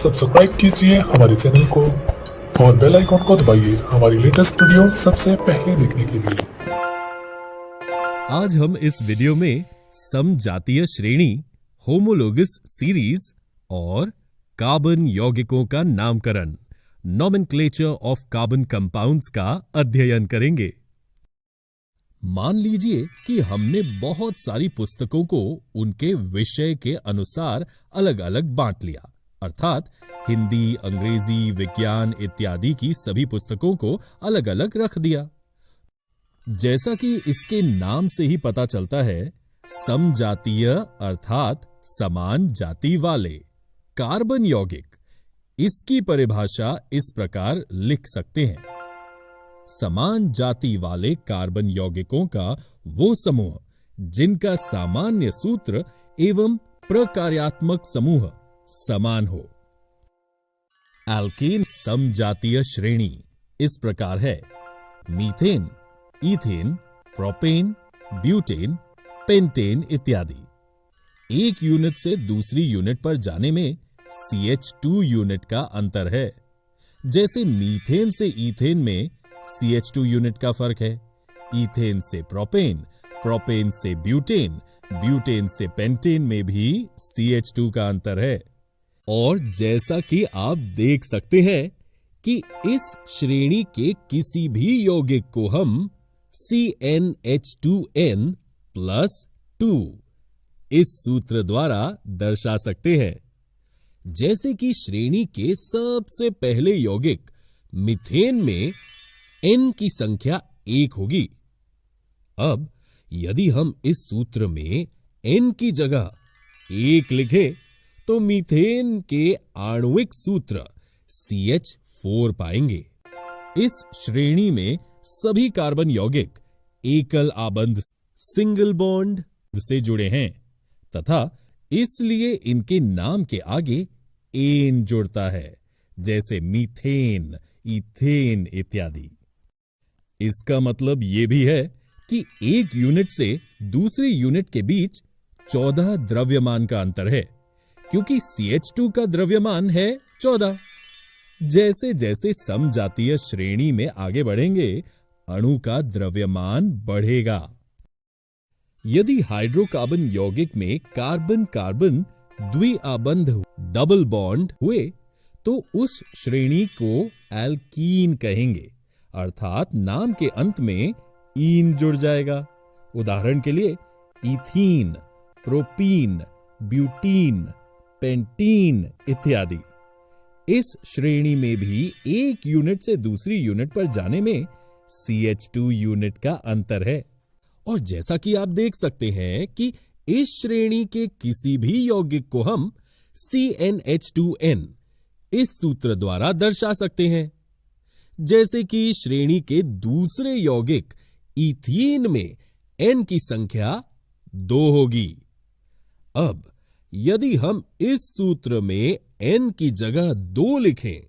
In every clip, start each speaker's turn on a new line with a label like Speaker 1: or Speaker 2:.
Speaker 1: Subscribe कीजिए हमारे channel को और बेल आइकॉन को दबाइए हमारी लेटेस्ट वीडियो सबसे पहले देखने के लिए।
Speaker 2: आज हम इस वीडियो में समजातीय श्रेणी, होमोलोगस सीरीज और कार्बन यौगिकों का नामकरण, नॉमेनक्लेचर ऑफ कार्बन कंपाउंड्स का अध्ययन करेंगे। मान लीजिए कि हमने बहुत सारी पुस्तकों को उनके विषय के अनुसार अलग अलग बांट लिया, अर्थात हिंदी, अंग्रेजी, विज्ञान इत्यादि की सभी पुस्तकों को अलग अलग रख दिया। जैसा कि इसके नाम से ही पता चलता है, समजातीय अर्थात समान जाति वाले कार्बन यौगिक, इसकी परिभाषा इस प्रकार लिख सकते हैं। समान जाति वाले कार्बन यौगिकों का वो समूह जिनका सामान्य सूत्र एवं प्रकार्यात्मक समूह समान हो। एल्केन समजातीय श्रेणी इस प्रकार है: methane, ethane, propane, butane, pentane इत्यादि। एक यूनिट से दूसरी यूनिट पर जाने में CH2 यूनिट का अंतर है। जैसे मीथेन से ईथेन में CH2 यूनिट का फर्क है, ईथेन से प्रोपेन, प्रोपेन से ब्यूटेन, ब्यूटेन से पेंटेन में भी CH2 का अंतर है। और जैसा कि आप देख सकते हैं कि इस श्रेणी के किसी भी यौगिक को हम CnH2n + 2 इस सूत्र द्वारा दर्शा सकते हैं। जैसे कि श्रेणी के सबसे पहले यौगिक मीथेन में N की संख्या 1 होगी। अब यदि हम इस सूत्र में N की जगह 1 लिखें तो मीथेन के आणविक सूत्र CH4 पाएंगे। इस श्रेणी में सभी कार्बन यौगिक एकल आबंध सिंगल बॉन्ड से जुड़े हैं तथा इसलिए इनके नाम के आगे एन जुड़ता है, जैसे मीथेन, ईथेन इत्यादि। इसका मतलब यह भी है कि एक यूनिट से दूसरी यूनिट के बीच 14 द्रव्यमान का अंतर है, क्योंकि CH2 का द्रव्यमान है 14। जैसे जैसे समजातीय श्रेणी में आगे बढ़ेंगे, अणु का द्रव्यमान बढ़ेगा। यदि हाइड्रोकार्बन यौगिक में कार्बन कार्बन द्विआबंध डबल बॉन्ड हुए तो उस श्रेणी को एल्कीन कहेंगे, अर्थात नाम के अंत में ईन जुड़ जाएगा। उदाहरण के लिए ईथीन, प्रोपीन, ब्यूटीन, पेंटीन इत्यादि। इस श्रेणी में भी एक यूनिट से दूसरी यूनिट पर जाने में CH2 यूनिट का अंतर है। और जैसा कि आप देख सकते हैं कि इस श्रेणी के किसी भी यौगिक को हम CnH2n इस सूत्र द्वारा दर्शा सकते हैं। जैसे कि श्रेणी के दूसरे यौगिक ईथीन में N की संख्या 2 होगी। अब यदि हम इस सूत्र में N की जगह 2 लिखें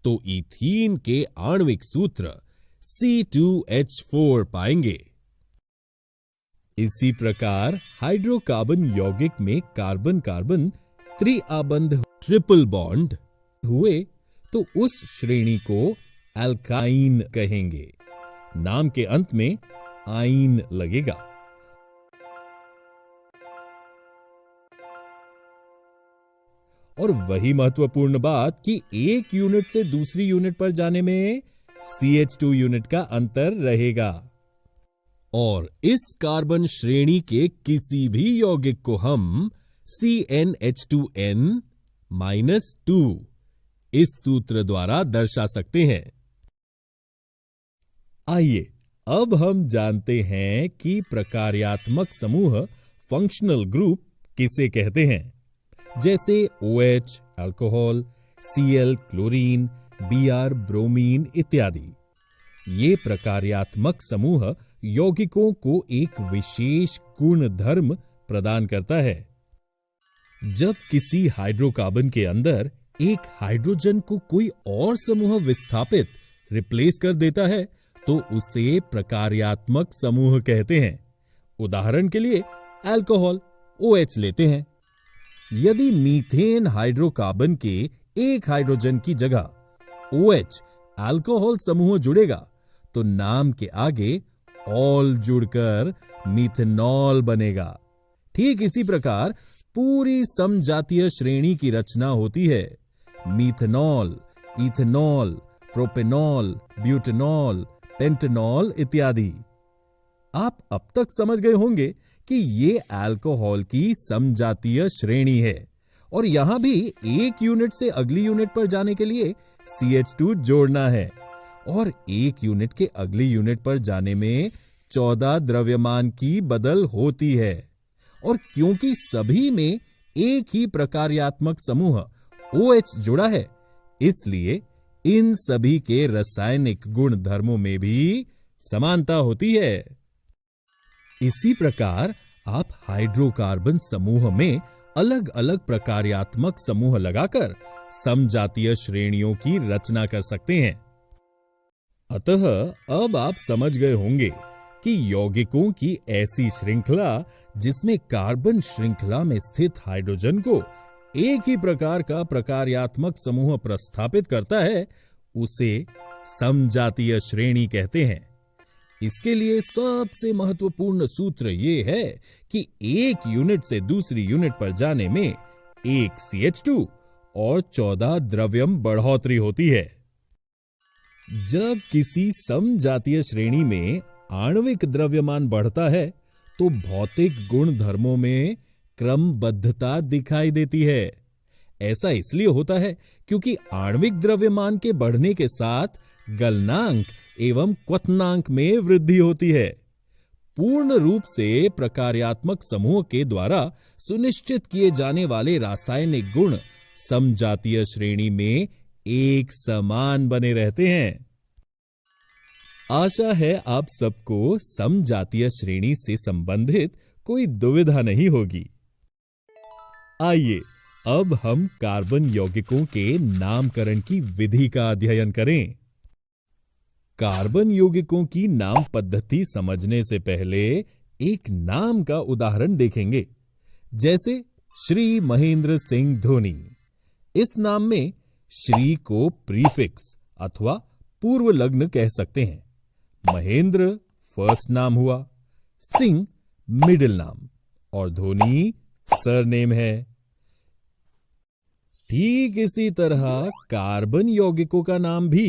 Speaker 2: तो ईथीन के आणविक सूत्र C2H4 पाएंगे। इसी प्रकार हाइड्रोकार्बन यौगिक में कार्बन कार्बन त्रिआबंध ट्रिपल बॉन्ड हुए तो उस श्रेणी को एल्काइन कहेंगे। नाम के अंत में आइन लगेगा। और वही महत्वपूर्ण बात कि एक यूनिट से दूसरी यूनिट पर जाने में CH2 यूनिट का अंतर रहेगा। और इस कार्बन श्रेणी के किसी भी यौगिक को हम CnH2n - 2 इस सूत्र द्वारा दर्शा सकते हैं। आइए अब हम जानते हैं कि प्रकार्यात्मक समूह फंक्शनल ग्रुप किसे कहते हैं। जैसे OH alcohol, Cl chlorine, Br bromine इत्यादि। ये प्रकार्यात्मक समूह यौगिकों को एक विशेष गुण धर्म प्रदान करता है। जब किसी हाइड्रोकार्बन के अंदर एक हाइड्रोजन को कोई और समूह विस्थापित रिप्लेस कर देता है तो उसे प्रकार्यात्मक समूह कहते हैं। उदाहरण के लिए अल्कोहल OH लेते हैं। यदि मीथेन हाइड्रोकार्बन के एक हाइड्रोजन की जगह OH अल्कोहल समूह जुड़ेगा तो नाम के आगे ऑल जुड़कर मिथेनॉल बनेगा। ठीक इसी प्रकार पूरी समजातीय श्रेणी की रचना होती है। Methanol, ethanol, propanol, butanol, pentanol इत्यादि। आप अब तक समझ गए होंगे कि ये अल्कोहल की समजातीय श्रेणी है और यहां भी एक यूनिट से अगली यूनिट पर जाने के लिए CH2 जोड़ना है और एक यूनिट के अगली यूनिट पर जाने में 14 द्रव्यमान की बदल होती है। और क्योंकि सभी में एक ही प्रकार्यात्मक समूह OH जुड़ा है, इसलिए इन सभी के रासायनिक गुण धर्मों में भी समानता होती है। इसी प्रकार आप हाइड्रोकार्बन समूह में अलग अलग प्रकार्यात्मक समूह लगाकर समजातीय श्रेणियों की रचना कर सकते हैं। अतः अब आप समझ गए होंगे कि यौगिकों की ऐसी श्रृंखला जिसमें कार्बन श्रृंखला में स्थित हाइड्रोजन को एक ही प्रकार का प्रकार्यात्मक समूह प्रस्थापित करता है, उसे समजातीय श्रेणी कहते हैं। इसके लिए सबसे महत्वपूर्ण सूत्र यह है कि एक यूनिट से दूसरी यूनिट पर जाने में एक CH2 और 14 द्रव्यम बढ़ोतरी होती है। जब किसी समजातीय श्रेणी में आणविक द्रव्यमान बढ़ता है तो भौतिक गुण धर्मों में क्रमबद्धता दिखाई देती है। ऐसा इसलिए होता है क्योंकि आणविक द्रव्यमान के बढ़ने के साथ गलनांक एवं क्वथनांक में वृद्धि होती है। पूर्ण रूप से प्रकार्यात्मक समूह के द्वारा सुनिश्चित किए जाने वाले रासायनिक गुण समजातीय श्रेणी में एक समान बने रहते हैं। आशा है आप सबको समजातीय श्रेणी से संबंधित कोई दुविधा नहीं होगी। आइए अब हम कार्बन यौगिकों के नामकरण की विधि का अध्ययन करें। कार्बन यौगिकों की नाम पद्धति समझने से पहले एक नाम का उदाहरण देखेंगे, जैसे श्री महेंद्र सिंह धोनी। इस नाम में श्री को प्रीफिक्स अथवा पूर्व लग्न कह सकते हैं। महेंद्र फर्स्ट नाम हुआ, सिंह मिडिल नाम और धोनी सरनेम है। ठीक इसी तरह कार्बन यौगिकों का नाम भी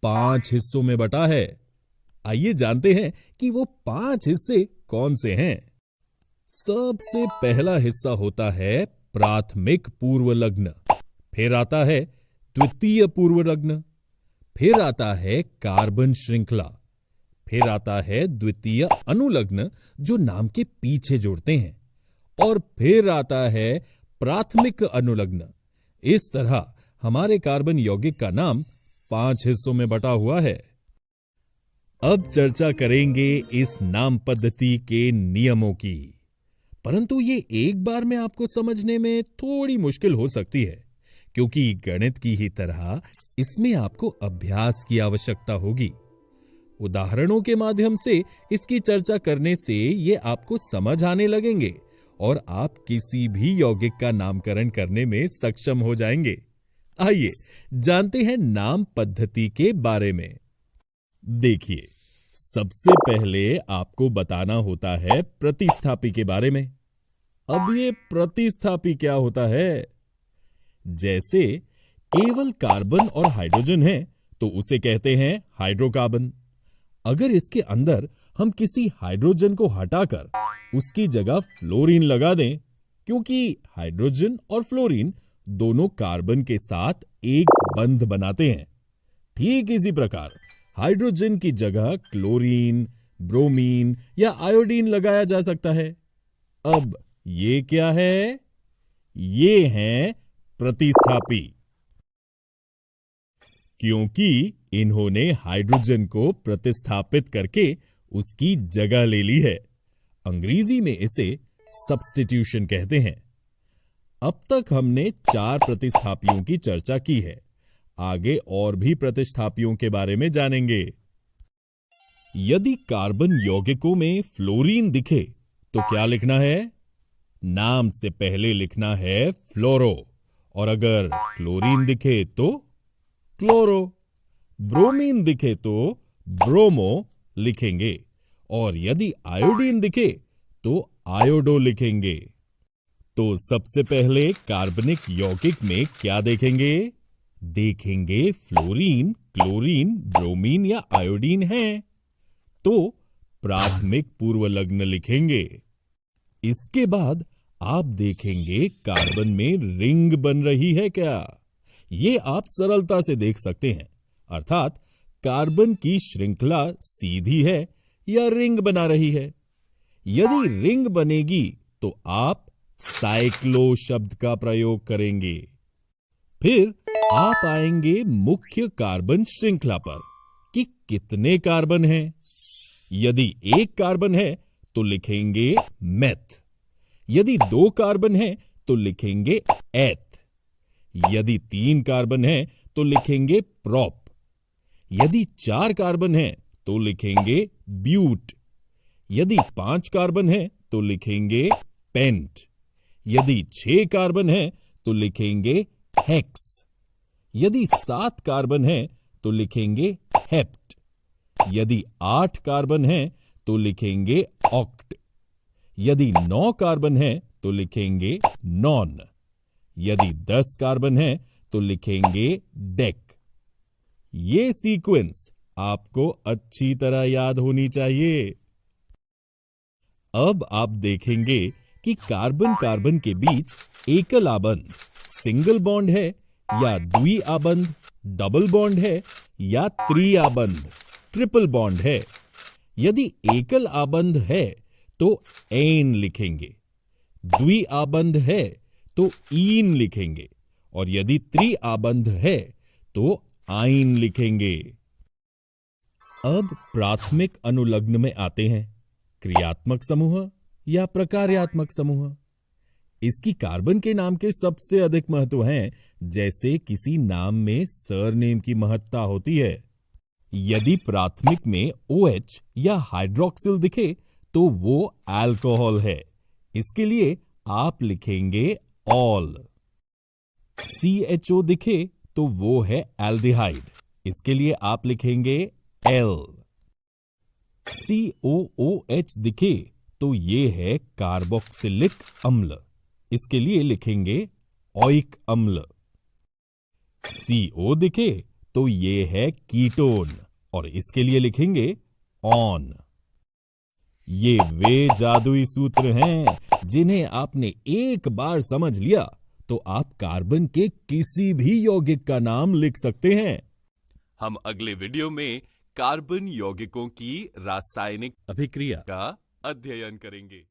Speaker 2: 5 हिस्सों में बटा है। आइए जानते हैं कि वो 5 हिस्से कौन से हैं। सबसे पहला हिस्सा होता है प्राथमिक पूर्व लग्न, फिर आता है द्वितीय पूर्व लग्न, फिर आता है कार्बन श्रृंखला, फिर आता है द्वितीय अनुलग्न जो नाम के पीछे जोड़ते हैं, और फिर आता है प्राथमिक अनुलग्न। इस तरह हमारे कार्बन यौगिक का नाम 5 हिस्सों में बटा हुआ है। अब चर्चा करेंगे इस नाम पद्धति के नियमों की, परंतु ये एक बार में आपको समझने में थोड़ी मुश्किल हो सकती है, क्योंकि गणित की ही तरह इसमें आपको अभ्यास की आवश्यकता होगी। उदाहरणों के माध्यम से इसकी चर्चा करने से ये आपको समझ आने लगेंगे और आप किसी भी यौगिक का नामकरण करने में सक्षम हो जाएंगे। आइए जानते हैं नाम पद्धति के बारे में। देखिए, सबसे पहले आपको बताना होता है प्रतिस्थापी के बारे में। अब ये प्रतिस्थापी क्या होता है? जैसे केवल कार्बन और हाइड्रोजन है तो उसे कहते हैं हाइड्रोकार्बन। अगर इसके अंदर हम किसी हाइड्रोजन को हटाकर उसकी जगह फ्लोरीन लगा दें, क्योंकि हाइड्रोजन और फ्लोरीन दोनों कार्बन के साथ एक बंध बनाते हैं, ठीक इसी प्रकार हाइड्रोजन की जगह क्लोरीन, ब्रोमीन या आयोडीन लगाया जा सकता है। अब ये क्या है? ये हैं प्रतिस्थापी, क्योंकि इन्होंने हाइड्रोजन को प्रतिस्थापित करके उसकी जगह ले ली है। अंग्रेजी में इसे सब्स्टिट्यूशन कहते हैं। अब तक हमने 4 प्रतिस्थापियों की चर्चा की है। आगे और भी प्रतिस्थापियों के बारे में जानेंगे। यदि कार्बन यौगिकों में फ्लोरीन दिखे तो क्या लिखना है? नाम से पहले लिखना है फ्लोरो और अगर क्लोरीन दिखे तो क्लोरो, ब्रोमीन दिखे तो ब्रोमो लिखेंगे और यदि आयोडीन दिखे तो आयोडो लिखेंगे। तो सबसे पहले कार्बनिक यौगिक में क्या देखेंगे? देखेंगे फ्लोरीन, क्लोरीन, ब्रोमीन या आयोडीन है तो प्राथमिक पूर्वलग्न लिखेंगे। इसके बाद आप देखेंगे कार्बन में रिंग बन रही है क्या। ये आप सरलता से देख सकते हैं, अर्थात कार्बन की श्रृंखला सीधी है या रिंग बना रही है। यदि रिंग बनेगी तो आप साइक्लो शब्द का प्रयोग करेंगे। फिर आप आएंगे मुख्य कार्बन श्रृंखला पर कि कितने कार्बन हैं। यदि एक कार्बन है तो लिखेंगे मेथ, यदि 2 कार्बन है तो लिखेंगे एथ, यदि 3 कार्बन है तो लिखेंगे प्रोप, यदि 4 कार्बन है तो लिखेंगे ब्यूट, यदि 5 कार्बन है तो लिखेंगे पेंट, यदि 6 कार्बन है तो लिखेंगे हेक्स, यदि 7 कार्बन है तो लिखेंगे हेप्ट, यदि 8 कार्बन है तो लिखेंगे ऑक्ट, यदि 9 कार्बन है तो लिखेंगे नॉन, यदि 10 कार्बन है तो लिखेंगे डेक। ये सीक्वेंस आपको अच्छी तरह याद होनी चाहिए। अब आप देखेंगे कि कार्बन कार्बन के बीच एकल आबंध सिंगल बॉन्ड है या द्वि आबंध डबल बॉन्ड है या त्रि आबंध ट्रिपल बॉन्ड है। यदि एकल आबंध है तो एन लिखेंगे, द्वि आबंध है तो ईन लिखेंगे और यदि त्रि आबंध है तो आइन लिखेंगे। अब प्राथमिक अनुलग्न में आते हैं, क्रियात्मक समूह या प्रकार्यात्मक समूह। इसकी कार्बन के नाम के सबसे अधिक महत्व हैं, जैसे किसी नाम में सरनेम की महत्ता होती है। यदि प्राथमिक में OH या हाइड्रोक्सिल दिखे तो वो अल्कोहल है, इसके लिए आप लिखेंगे ऑल। CHO दिखे तो वो है एल्डिहाइड, इसके लिए आप लिखेंगे एल। COOH दिखे तो ये है कार्बोक्सिलिक अम्ल, इसके लिए लिखेंगे ओइक अम्ल। CO दिखे तो ये है कीटोन और इसके लिए लिखेंगे ऑन। ये वे जादुई सूत्र हैं जिन्हें आपने एक बार समझ लिया तो आप कार्बन के किसी भी यौगिक का नाम लिख सकते हैं। हम अगले वीडियो में कार्बन यौगिकों की रासायनिक अभिक्रिया का अध्ययन करेंगे।